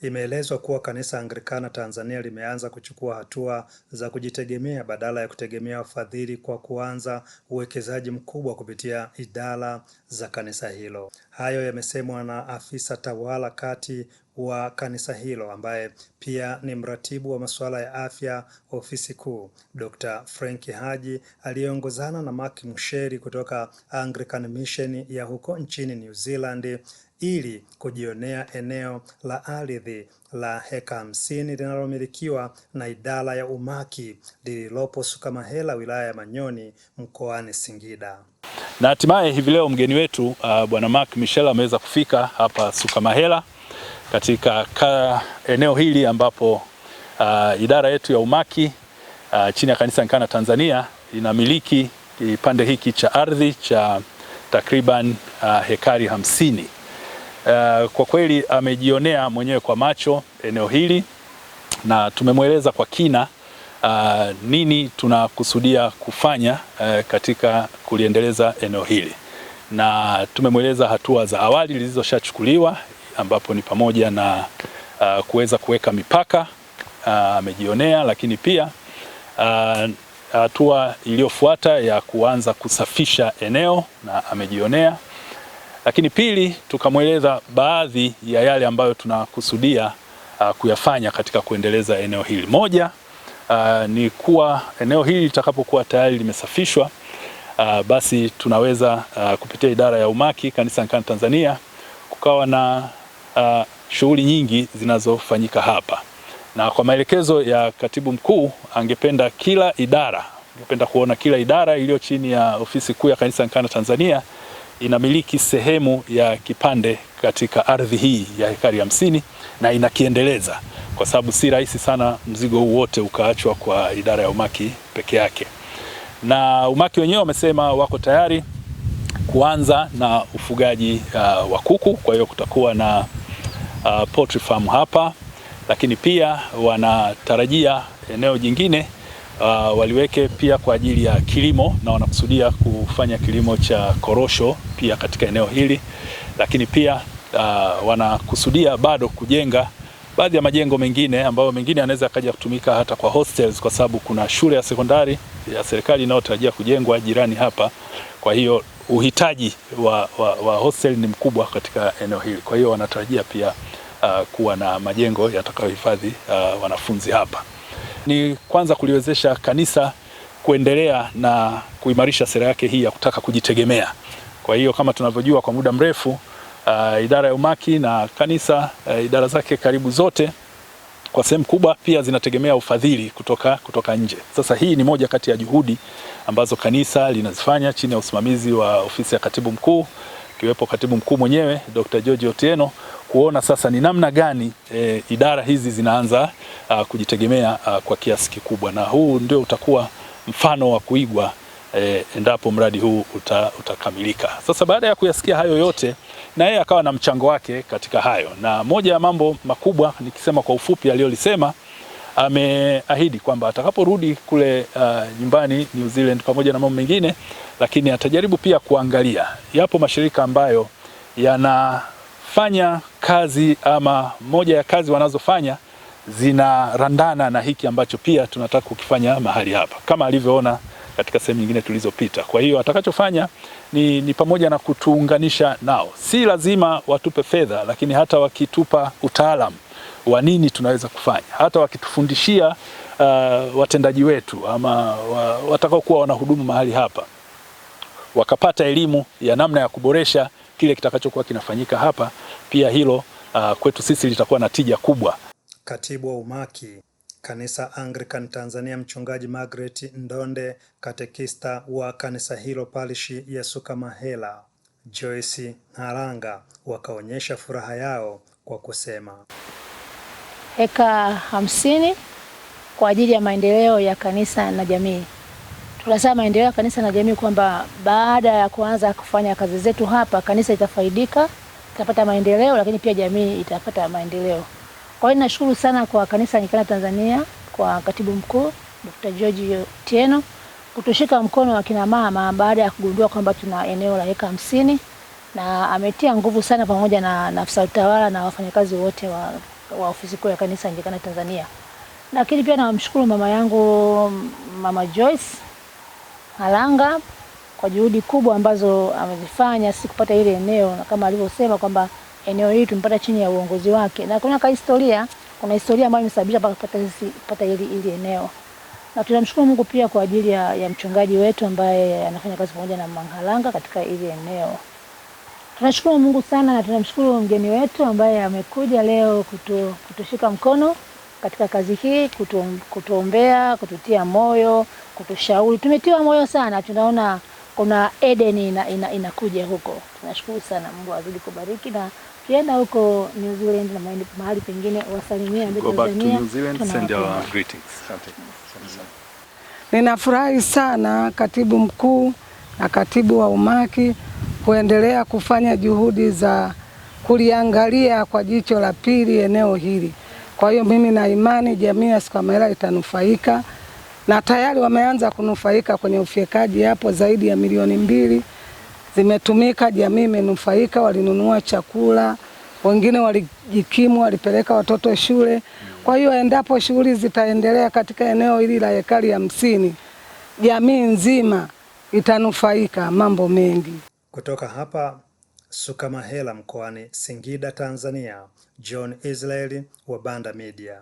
Imeelezwa kuwa Kanisa Anglikana Tanzania limeanza kuchukua hatua za kujitegemea badala ya kutegemea wafadhili kwa kuanza uwekezaji mkubwa kupitia idara za kanisa hilo. Hayo yamesemwa na afisa tawala kati wa kanisa hilo ambaye pia ni mratibu wa masuala ya afya ofisi kuu, Dr. Frank Haji, aliyeongozana na Mark Musheri kutoka Anglican Mission ya huko nchini New Zealand ili kujionea eneo la ardhi la heka 50 linalomilikiwa na idara ya umaki lililopo Sukamahela, wilaya ya Manyoni, mkoani Singida. Na hatimaye hivi leo mgeni wetu Bwana Mark Michel ameweza kufika hapa Sukamahela katika eneo hili ambapo idara yetu ya umaki chini ya Kanisa Anglikana Tanzania inamiliki kipande hiki cha ardhi cha takriban hekari 50. Kwa kweli amejionea mwenyewe kwa macho eneo hili na tumemweleza kwa kina nini tunakusudia kufanya katika kuliendeleza eneo hili, na tumemweleza hatua za awali zilizoshachukuliwa ambapo ni pamoja na kuweza kuweka mipaka, amejionea, lakini pia hatua iliyofuata ya kuanza kusafisha eneo na amejionea. Lakini pili, tukamweleza baadhi ya yale ambayo tunakusudia kuyafanya katika kuendeleza eneo hili. Moja, ni kuwa eneo hili litakapokuwa tayari limesafishwa, basi tunaweza kupitia idara ya umaki Kanisa Anglikana Tanzania kukawa na shughuli nyingi zinazofanyika hapa. Na kwa maelekezo ya katibu mkuu, angependa kuona kila idara iliyo chini ya ofisi kuu ya Kanisa Anglikana Tanzania inamiliki sehemu ya kipande katika ardhi hii ya hekari 50 na inakiendeleza, kwa sababu si rahisi sana mzigo huu wote ukaachwa kwa idara ya umaki peke yake. Na umaki wenyewe wamesema wako tayari kuanza na ufugaji wa kuku, kwa hiyo kutakuwa na poultry farm hapa, lakini pia wanatarajia eneo jingine waliweke pia kwa ajili ya kilimo, na wanakusudia kufanya kilimo cha korosho pia katika eneo hili, lakini pia wanakusudia bado kujenga baadhi ya majengo mengine ambayo mengine yanaweza kaja kutumika hata kwa hostels, kwa sababu kuna shule ya sekondari ya serikali inayotarajia kujengwa jirani hapa. Kwa hiyo uhitaji wa hostel ni mkubwa katika eneo hili, kwa hiyo wanatarajia pia kuwa na majengo yatakayohifadhi wanafunzi hapa. Ni kwanza kuliwezesha kanisa kuendelea na kuimarisha sera yake hii ya kutaka kujitegemea. Kwa hiyo kama tunavyojua, kwa muda mrefu idara ya umaki na kanisa idara zake karibu zote kwa sehemu kubwa pia zinategemea ufadhili kutoka nje. Sasa hii ni moja kati ya juhudi ambazo kanisa linazifanya chini ya usimamizi wa ofisi ya katibu mkuu, kiwepo katibu mkuu mwenyewe Dr. George Otieno, kuona sasa ni namna gani idara hizi zinaanza kujitegemea kwa kiasi kikubwa, na huu ndio utakuwa mfano wa kuigwa endapo mradi huu utakamilika. Sasa baada ya kuyasikia hayo yote, na yeye akawa na mchango wake katika hayo, na moja ya mambo makubwa, nikisema kwa ufupi, aliyolisema, ameahidi kwamba atakaporudi kule nyumbani New Zealand pamoja na mambo mengine, lakini atajaribu pia kuangalia yapo mashirika ambayo yanafanya kazi ama moja ya kazi wanazofanya zinarandana na hiki ambacho pia tunataka kukifanya mahali hapa, kama alivyoona katika sehemu nyingine tulizopita. Kwa hiyo atakachofanya ni pamoja na kutuunganisha nao. Si lazima watupe fedha, lakini hata wakitupa utaalamu wa nini tunaweza kufanya, hata wakitufundishia watendaji wetu ama watakao kuwa wanahudumu mahali hapa, wakapata elimu ya namna ya kuboresha kile kitakachokuwa kinafanyika hapa, pia hilo kwetu sisi litakuwa na tija kubwa. Katibu wa umaki Kanisa Anglican Tanzania Mchungaji Margaret Ndonde, katekista wa kanisa hilo parishi ya Sukamahela Joyce Nharanga, wakaonyesha furaha yao kwa kusema, heka 50 kwa ajili ya maendeleo ya kanisa na jamii. Tunasema maendeleo ya kanisa na jamii kwamba baada ya kuanza kufanya kazi zetu hapa, kanisa itafaidika, itapata maendeleo, lakini pia jamii itapata maendeleo. Kwa hiyo nashukuru sana kwa Kanisa Anglikana Tanzania, kwa katibu mkuu Dr. George Otieno kutushika mkono wa kina mama baada ya kugundua kwamba tuna eneo la heka 50, na ametia nguvu sana pamoja na afisa utawala na wafanyakazi wote wa wa ofisi kuu ya kanisa Anglikana Tanzania. Lakini pia namshukuru mama yangu Mama Joyce Halanga kwa juhudi kubwa ambazo amezifanya sisi kupata ile eneo, na kama alivyosema kwamba eneo hili tumepata chini ya uongozi wake, na kuna historia ambayo imesababisha mpaka kupata ile eneo. Na tunamshukuru Mungu pia kwa ajili ya mchungaji wetu ambaye anafanya kazi pamoja na Manghalanga katika ile eneo. Tunashukuru Mungu sana, na tunamshukuru mgeni wetu ambaye amekuja leo kutushika mkono katika kazi hii, kutuombea, kututia moyo, kutushauri. Tumetiwa moyo sana, tunaona kuna Eden inakuja huko. Tunashukuru sana, Mungu azidi kubariki, na kienda huko New Zealand na mahali pengine wasalimia Go back to New Zealand, send our greetings. Ninafurahi sana katibu mkuu na katibu wa umaki kuendelea kufanya juhudi za kuliangalia kwa jicho la pili eneo hili. Kwa hiyo mimi na imani jamii ya Sukamawela itanufaika, na tayari wameanza kunufaika kwenye ufyekaji. Hapo zaidi ya milioni 2 zimetumika, jamii imenufaika, walinunua chakula, wengine walijikimu, walipeleka watoto shule. Kwa hiyo endapo shughuli zitaendelea katika eneo hili la ekari 50, jamii nzima itanufaika mambo mengi. Kutoka hapa Sukamawela mkoani Singida, Tanzania, John Israeli wa Banda Media.